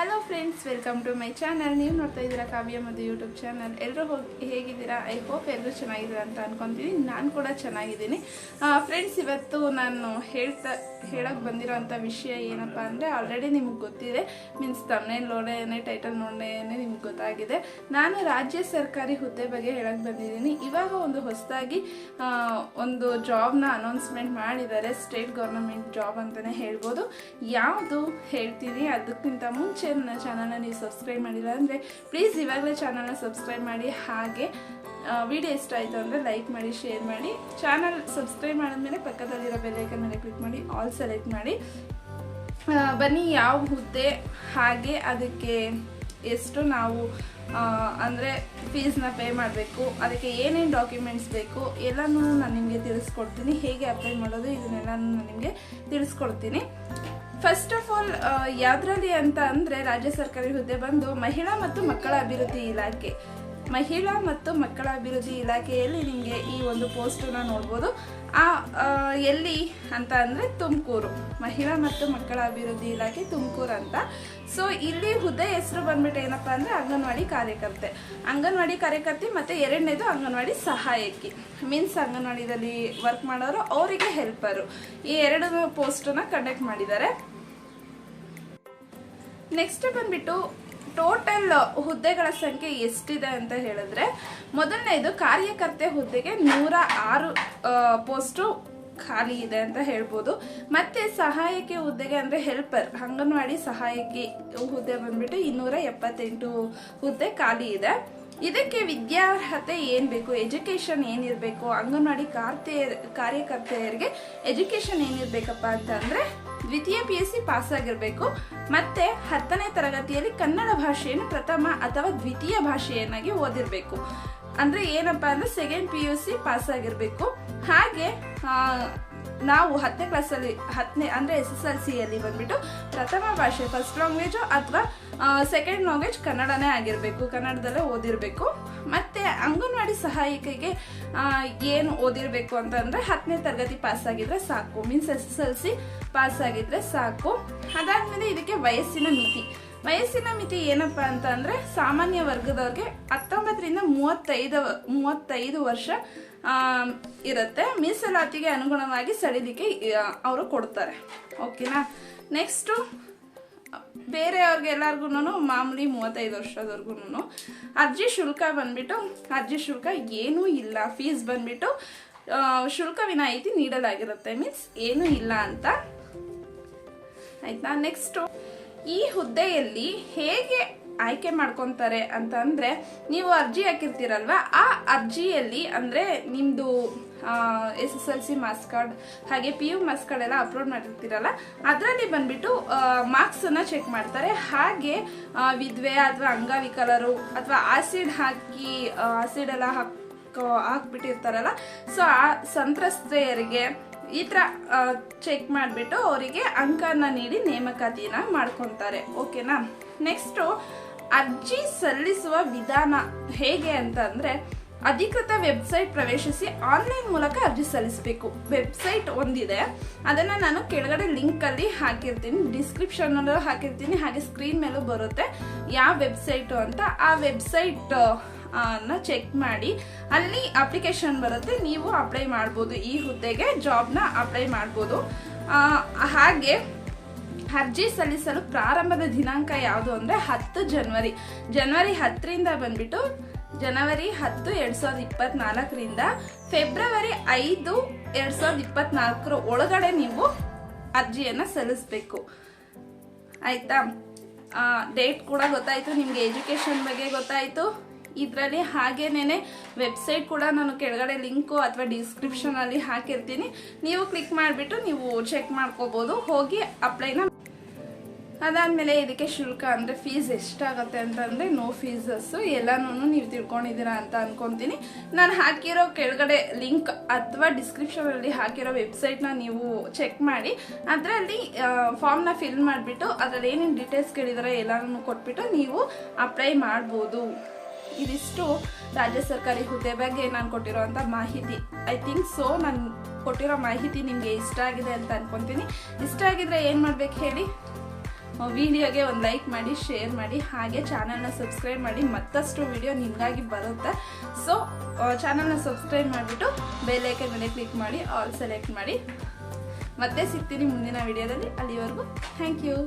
Hello friends, welcome to my channel. ನೀವು ನೋಡ್ತಾ ಇದ್ದೀರಾ ಕಾವ್ಯ ಮತ್ತು ಯೂಟ್ಯೂಬ್ ಚಾನಲ್. ಎಲ್ಲರೂ ಹೇಗಿದ್ದೀರಾ? ಐ ಹೋಪ್ ಎಲ್ಲರೂ ಚೆನ್ನಾಗಿದ್ದೀರಾ ಅಂತ ಅನ್ಕೊತೀನಿ. ನಾನು ಕೂಡ ಚೆನ್ನಾಗಿದ್ದೀನಿ. ಫ್ರೆಂಡ್ಸ್, ಇವತ್ತು ನಾನು ಹೇಳಕ್ಕೆ ಬಂದಿರೋಂಥ ವಿಷಯ ಏನಪ್ಪ ಅಂದರೆ, ಆಲ್ರೆಡಿ ನಿಮ್ಗೆ ಗೊತ್ತಿದೆ. ಮೀನ್ಸ್ ತಮ್ನೇಲ್ ನೋಡೇನೆ, ಟೈಟಲ್ ನೋಡೇನೆ ನಿಮ್ಗೆ ಗೊತ್ತಾಗಿದೆ. ನಾನು ರಾಜ್ಯ ಸರ್ಕಾರಿ ಹುದ್ದೆ ಬಗ್ಗೆ ಹೇಳಕ್ಕೆ ಬಂದಿದ್ದೀನಿ. ಇವಾಗ ಒಂದು ಹೊಸದಾಗಿ ಒಂದು ಜಾಬ್ನ ಅನೌನ್ಸ್ಮೆಂಟ್ ಮಾಡಿದ್ದಾರೆ. ಸ್ಟೇಟ್ ಗೌರ್ನಮೆಂಟ್ ಜಾಬ್ ಅಂತಲೇ ಹೇಳ್ಬೋದು. ಯಾವುದು ಹೇಳ್ತೀನಿ ಅದಕ್ಕಿಂತ ಮುಂಚೆ ನನ್ನ ಚಾನಲ್ನ ನೀವು ಸಬ್ಸ್ಕ್ರೈಬ್ ಮಾಡಿಲ್ಲ ಅಂದರೆ ಪ್ಲೀಸ್ ಇವಾಗಲೇ ಚಾನಲ್ನ ಸಬ್ಸ್ಕ್ರೈಬ್ ಮಾಡಿ. ಹಾಗೆ ವಿಡಿಯೋ ಇಷ್ಟ ಆಯಿತು ಅಂದರೆ ಲೈಕ್ ಮಾಡಿ, ಶೇರ್ ಮಾಡಿ. ಚಾನಲ್ ಸಬ್ಸ್ಕ್ರೈಬ್ ಮಾಡಿದ್ಮೇಲೆ ಪಕ್ಕದಲ್ಲಿರೋ ಬೆಲ್ ಐಕನ್ ಮೇಲೆ ಕ್ಲಿಕ್ ಮಾಡಿ, ಆಲ್ ಸೆಲೆಕ್ಟ್ ಮಾಡಿ. ಬನ್ನಿ, ಯಾವ ಹುದ್ದೆ, ಹಾಗೆ ಅದಕ್ಕೆ ಎಷ್ಟು ನಾವು ಅಂದರೆ ಫೀಸ್ನ ಪೇ ಮಾಡಬೇಕು, ಅದಕ್ಕೆ ಏನೇನು ಡಾಕ್ಯುಮೆಂಟ್ಸ್ ಬೇಕು ಎಲ್ಲನೂ ನಾನು ನಿಮಗೆ ತಿಳಿಸ್ಕೊಡ್ತೀನಿ. ಹೇಗೆ ಅಪ್ಲೈ ಮಾಡೋದು ಇದನ್ನೆಲ್ಲ ನಾನು ನಿಮಗೆ ತಿಳಿಸ್ಕೊಡ್ತೀನಿ. ಫಸ್ಟ್ ಆಫ್ ಆಲ್ ಯಾವುದ್ರಲ್ಲಿ ಅಂತ ಅಂದರೆ, ರಾಜ್ಯ ಸರ್ಕಾರಿ ಹುದ್ದೆ ಬಂದು ಮಹಿಳಾ ಮತ್ತು ಮಕ್ಕಳ ಅಭಿವೃದ್ಧಿ ಇಲಾಖೆ. ಮಹಿಳಾ ಮತ್ತು ಮಕ್ಕಳ ಅಭಿವೃದ್ಧಿ ಇಲಾಖೆಯಲ್ಲಿ ನಿಮಗೆ ಈ ಒಂದು ಪೋಸ್ಟನ್ನ ನೋಡ್ಬೋದು. ಎಲ್ಲಿ ಅಂತ ಅಂದರೆ ತುಮಕೂರು, ಮಹಿಳಾ ಮತ್ತು ಮಕ್ಕಳ ಅಭಿವೃದ್ಧಿ ಇಲಾಖೆ ತುಮಕೂರು ಅಂತ. ಸೊ ಇಲ್ಲಿ ಹುದ್ದೆ ಹೆಸರು ಬಂದ್ಬಿಟ್ಟು ಏನಪ್ಪ ಅಂದರೆ ಅಂಗನವಾಡಿ ಕಾರ್ಯಕರ್ತೆ ಮತ್ತು ಎರಡನೇದು ಅಂಗನವಾಡಿ ಸಹಾಯಕಿ. ಮೀನ್ಸ್ ಅಂಗನವಾಡಿದಲ್ಲಿ ವರ್ಕ್ ಮಾಡೋರು, ಅವರಿಗೆ ಹೆಲ್ಪರು. ಈ ಎರಡು ಪೋಸ್ಟನ್ನ ಕಂಡಕ್ಟ್ ಮಾಡಿದ್ದಾರೆ. ನೆಕ್ಸ್ಟ್ ಬಂದ್ಬಿಟ್ಟು ಟೋಟಲ್ ಹುದ್ದೆಗಳ ಸಂಖ್ಯೆ ಎಷ್ಟಿದೆ ಅಂತ ಹೇಳಿದ್ರೆ, ಮೊದಲನೇದು ಕಾರ್ಯಕರ್ತೆ ಹುದ್ದೆಗೆ 106 ಪೋಸ್ಟು ಖಾಲಿ ಇದೆ ಅಂತ ಹೇಳ್ಬೋದು. ಮತ್ತೆ ಸಹಾಯಕಿ ಹುದ್ದೆಗೆ ಅಂದರೆ ಹೆಲ್ಪರ್, ಅಂಗನವಾಡಿ ಸಹಾಯಕಿ ಹುದ್ದೆ ಬಂದ್ಬಿಟ್ಟು 278 ಹುದ್ದೆ ಖಾಲಿ ಇದೆ. ಇದಕ್ಕೆ ವಿದ್ಯಾರ್ಹತೆ ಏನು ಬೇಕು, ಎಜುಕೇಷನ್ ಏನಿರಬೇಕು, ಅಂಗನವಾಡಿ ಕಾರ್ಯಕರ್ತೆಯರಿಗೆ ಎಜುಕೇಷನ್ ಏನಿರಬೇಕಪ್ಪ ಅಂತಂದರೆ ದ್ವಿತೀಯ PUC ಪಾಸ್ ಆಗಿರಬೇಕು. ಮತ್ತೆ 10ನೇ ತರಗತಿಯಲ್ಲಿ ಕನ್ನಡ ಭಾಷೆಯನ್ನು ಪ್ರಥಮ ಅಥವಾ ದ್ವಿತೀಯ ಭಾಷೆಯನ್ನಾಗಿ ಓದಿರಬೇಕು. ಅಂದರೆ ಏನಪ್ಪ ಅಂದರೆ ಸೆಕೆಂಡ್ PUC ಪಾಸ್ ಆಗಿರಬೇಕು. ಹಾಗೆ ನಾವು 10ನೇ ಕ್ಲಾಸಲ್ಲಿ ಅಂದರೆ SSLCಯಲ್ಲಿ ಬಂದ್ಬಿಟ್ಟು ಪ್ರಥಮ ಭಾಷೆ ಫಸ್ಟ್ ಲ್ಯಾಂಗ್ವೇಜು ಅಥವಾ ಸೆಕೆಂಡ್ ಲ್ಯಾಂಗ್ವೇಜ್ ಕನ್ನಡನೇ ಆಗಿರಬೇಕು, ಕನ್ನಡದಲ್ಲೇ ಓದಿರಬೇಕು. ಮತ್ತು ಅಂಗನವಾಡಿ ಸಹಾಯಕಿಗೆ ಏನು ಓದಿರಬೇಕು ಅಂತಂದರೆ 10ನೇ ತರಗತಿ ಪಾಸ್ ಆಗಿದ್ರೆ ಸಾಕು, ಮೀನ್ಸ್ SSLC ಪಾಸ್ ಆಗಿದ್ರೆ ಸಾಕು. ಅದಾದಮೇಲೆ ಇದಕ್ಕೆ ವಯಸ್ಸಿನ ಮಿತಿ ಏನಪ್ಪ ಅಂತ ಅಂದರೆ, ಸಾಮಾನ್ಯ ವರ್ಗದವ್ರಿಗೆ 19ರಿಂದ 35 ವರ್ಷ ಇರುತ್ತೆ. ಮೀಸಲಾತಿಗೆ ಅನುಗುಣವಾಗಿ ಸಡಿಲಿಕೆ ಅವರು ಕೊಡ್ತಾರೆ. ಓಕೆನಾ. ನೆಕ್ಸ್ಟು ಬೇರೆಯವ್ರಿಗೆ ಎಲ್ಲರಿಗೂ ಮಾಮೂಲಿ 35 ವರ್ಷದವರೆಗೂ ಅರ್ಜಿ ಶುಲ್ಕ ಬಂದ್ಬಿಟ್ಟು, ಅರ್ಜಿ ಶುಲ್ಕ ಏನೂ ಇಲ್ಲ. ಫೀಸ್ ಬಂದ್ಬಿಟ್ಟು ಶುಲ್ಕ ವಿನಾಯಿತಿ ನೀಡಲಾಗಿರುತ್ತೆ, ಮೀನ್ಸ್ ಏನೂ ಇಲ್ಲ ಅಂತ ಆಯ್ತಾ. ನೆಕ್ಸ್ಟು ಈ ಹುದ್ದೆಯಲ್ಲಿ ಹೇಗೆ ಆಯ್ಕೆ ಮಾಡ್ಕೊತಾರೆ ಅಂತ ಅಂದರೆ, ನೀವು ಅರ್ಜಿ ಹಾಕಿರ್ತೀರಲ್ವ, ಆ ಅರ್ಜಿಯಲ್ಲಿ ಅಂದರೆ ನಿಮ್ಮದು SSLC ಮಾರ್ಕ್ಸ್ ಕಾರ್ಡ್ ಹಾಗೆ PU ಮಾರ್ಕ್ಸ್ ಕಾರ್ಡ್ ಎಲ್ಲ ಅಪ್ಲೋಡ್ ಮಾಡಿರ್ತೀರಲ್ಲ, ಅದರಲ್ಲಿ ಬಂದ್ಬಿಟ್ಟು ಮಾರ್ಕ್ಸನ್ನು ಚೆಕ್ ಮಾಡ್ತಾರೆ. ಹಾಗೆ ವಿಧವೆ ಅಥವಾ ಅಂಗವಿಕಲರು ಅಥವಾ ಆಸಿಡ್ ಎಲ್ಲ ಹಾಕ್ಬಿಟ್ಟಿರ್ತಾರಲ್ಲ, ಸೊ ಆ ಸಂತ್ರಸ್ತೆಯರಿಗೆ ಈ ಥರ ಚೆಕ್ ಮಾಡಿಬಿಟ್ಟು ಅವರಿಗೆ ಅಂಕನ ನೀಡಿ ನೇಮಕಾತಿನ ಮಾಡ್ಕೊತಾರೆ. ಓಕೆನಾ. ನೆಕ್ಸ್ಟು ಅರ್ಜಿ ಸಲ್ಲಿಸುವ ವಿಧಾನ ಹೇಗೆ ಅಂತ ಅಂದರೆ, ಅಧಿಕೃತ ವೆಬ್ಸೈಟ್ ಪ್ರವೇಶಿಸಿ ಆನ್ಲೈನ್ ಮೂಲಕ ಅರ್ಜಿ ಸಲ್ಲಿಸಬೇಕು. ವೆಬ್ಸೈಟ್ ಒಂದಿದೆ, ಅದನ್ನು ನಾನು ಕೆಳಗಡೆ ಲಿಂಕಲ್ಲಿ ಹಾಕಿರ್ತೀನಿ, ಡಿಸ್ಕ್ರಿಪ್ಷನಲ್ಲೂ ಹಾಕಿರ್ತೀನಿ, ಹಾಗೆ ಸ್ಕ್ರೀನ್ ಮೇಲೂ ಬರುತ್ತೆ ಯಾವ ವೆಬ್ಸೈಟು ಅಂತ. ಆ ವೆಬ್ಸೈಟ್ ಚೆಕ್ ಮಾಡಿ ಅಲ್ಲಿ ಅಪ್ಲಿಕೇಶನ್ ಬರುತ್ತೆ, ನೀವು ಅಪ್ಲೈ ಮಾಡ್ಬೋದು. ಈ ಹುದ್ದೆಗೆ ಜಾಬ್ನ ಅಪ್ಲೈ ಮಾಡ್ಬೋದು. ಹಾಗೆ ಅರ್ಜಿ ಸಲ್ಲಿಸಲು ಪ್ರಾರಂಭದ ದಿನಾಂಕ ಯಾವುದು ಅಂದರೆ 10 ಜನವರಿ 10ರಿಂದ ಬಂದ್ಬಿಟ್ಟು ಜನವರಿ 10, 2024ರಿಂದ ಫೆಬ್ರವರಿ 5, 2024 ಒಳಗಡೆ ನೀವು ಅರ್ಜಿಯನ್ನು ಸಲ್ಲಿಸಬೇಕು. ಆಯಿತಾ. ಡೇಟ್ ಕೂಡ ಗೊತ್ತಾಯಿತು ನಿಮಗೆ, ಎಜುಕೇಷನ್ ಬಗ್ಗೆ ಗೊತ್ತಾಯಿತು ಇದರಲ್ಲಿ. ಹಾಗೇನೇ ವೆಬ್ಸೈಟ್ ಕೂಡ ನಾನು ಕೆಳಗಡೆ ಲಿಂಕು ಅಥವಾ ಡಿಸ್ಕ್ರಿಪ್ಷನಲ್ಲಿ ಹಾಕಿರ್ತೀನಿ, ನೀವು ಕ್ಲಿಕ್ ಮಾಡಿಬಿಟ್ಟು ನೀವು ಚೆಕ್ ಮಾಡ್ಕೋಬೋದು, ಹೋಗಿ ಅಪ್ಲೈನ. ಅದಾದಮೇಲೆ ಇದಕ್ಕೆ ಶುಲ್ಕ ಅಂದರೆ ಫೀಸ್ ಎಷ್ಟಾಗುತ್ತೆ ಅಂತಂದರೆ, ನೋ ಫೀಸಸ್ಸು. ಎಲ್ಲನೂ ನೀವು ತಿಳ್ಕೊಂಡಿದ್ದೀರಾ ಅಂತ ಅನ್ಕೊತೀನಿ. ನಾನು ಹಾಕಿರೋ ಕೆಳಗಡೆ ಲಿಂಕ್ ಅಥವಾ ಡಿಸ್ಕ್ರಿಪ್ಷನಲ್ಲಿ ಹಾಕಿರೋ ವೆಬ್ಸೈಟ್ನ ನೀವು ಚೆಕ್ ಮಾಡಿ, ಅದರಲ್ಲಿ ಫಾರ್ಮ್ನ ಫಿಲ್ ಮಾಡಿಬಿಟ್ಟು ಅದರಲ್ಲಿ ಏನೇನು ಡೀಟೇಲ್ಸ್ ಕೇಳಿದಾರೆ ಎಲ್ಲನೂ ಕೊಟ್ಬಿಟ್ಟು ನೀವು ಅಪ್ಲೈ ಮಾಡ್ಬೋದು. ಇದಿಷ್ಟು ರಾಜ್ಯ ಸರ್ಕಾರಿ ಹುದ್ದೆ ಬಗ್ಗೆ ನಾನು ಕೊಟ್ಟಿರೋಂಥ ಮಾಹಿತಿ. ಐ ಥಿಂಕ್ ಸೊ ನಾನು ಕೊಟ್ಟಿರೋ ಮಾಹಿತಿ ನಿಮಗೆ ಇಷ್ಟ ಆಗಿದೆ ಅಂತ ಅನ್ಕೊತೀನಿ. ಇಷ್ಟ ಆಗಿದ್ರೆ ಏನು ಮಾಡ್ಬೇಕು ಹೇಳಿ, ವಿಡಿಯೋಗೆ ಒಂದು ಲೈಕ್ ಮಾಡಿ, ಶೇರ್ ಮಾಡಿ, ಹಾಗೆ ಚಾನಲ್ನ ಸಬ್ಸ್ಕ್ರೈಬ್ ಮಾಡಿ. ಮತ್ತಷ್ಟು ವಿಡಿಯೋ ನಿಮಗಾಗಿ ಬರುತ್ತೆ. ಸೊ ಚಾನಲ್ನ ಸಬ್ಸ್ಕ್ರೈಬ್ ಮಾಡಿಬಿಟ್ಟು ಬೆಲ್ ಐಕಾನ್ ಮೇಲೆ ಕ್ಲಿಕ್ ಮಾಡಿ, ಆಲ್ ಸೆಲೆಕ್ಟ್ ಮಾಡಿ. ಮತ್ತೆ ಸಿಗ್ತೀನಿ ಮುಂದಿನ ವಿಡಿಯೋದಲ್ಲಿ. ಅಲ್ಲಿವರೆಗೂ ಥ್ಯಾಂಕ್ ಯು.